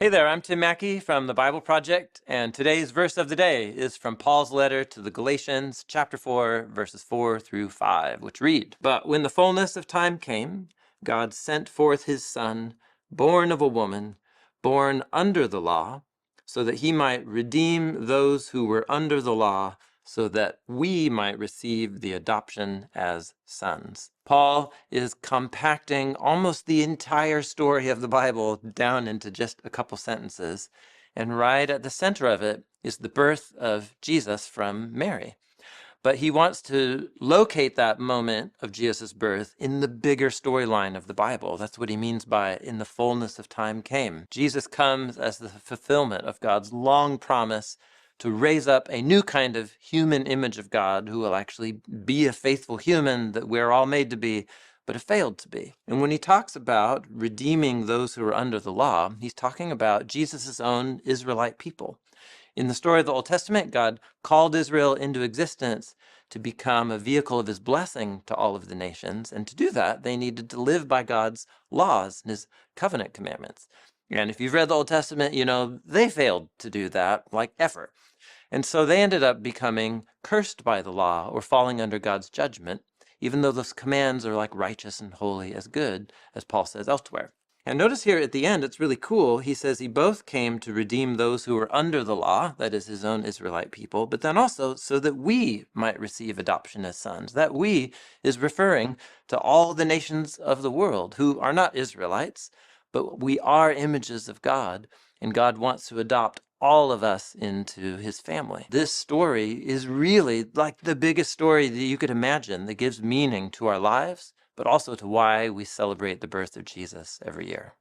Hey there, I'm Tim Mackey from the Bible Project, and today's verse of the day is from Paul's letter to the Galatians, chapter 4, verses 4 through 5, which read, "But when the fullness of time came, God sent forth his Son, born of a woman, born under the law, so that he might redeem those who were under the law, so that we might receive the adoption as sons." Paul is compacting almost the entire story of the Bible down into just a couple sentences. And right at the center of it is the birth of Jesus from Mary. But he wants to locate that moment of Jesus' birth in the bigger storyline of the Bible. That's what he means by "in the fullness of time came." Jesus comes as the fulfillment of God's long promise to raise up a new kind of human image of God who will actually be a faithful human that we're all made to be, but have failed to be. And when he talks about redeeming those who are under the law, he's talking about Jesus' own Israelite people. In the story of the Old Testament, God called Israel into existence to become a vehicle of his blessing to all of the nations. And to do that, they needed to live by God's laws and his covenant commandments. And if you've read the Old Testament, you know they failed to do that like effort. And so they ended up becoming cursed by the law or falling under God's judgment, even though those commands are like righteous and holy as good, as Paul says elsewhere. And notice here at the end, it's really cool. He says he both came to redeem those who were under the law, that is his own Israelite people, but then also so that we might receive adoption as sons. That "we" is referring to all the nations of the world who are not Israelites, but we are images of God, and God wants to adopt all of us into his family. This story is really like the biggest story that you could imagine that gives meaning to our lives, but also to why we celebrate the birth of Jesus every year.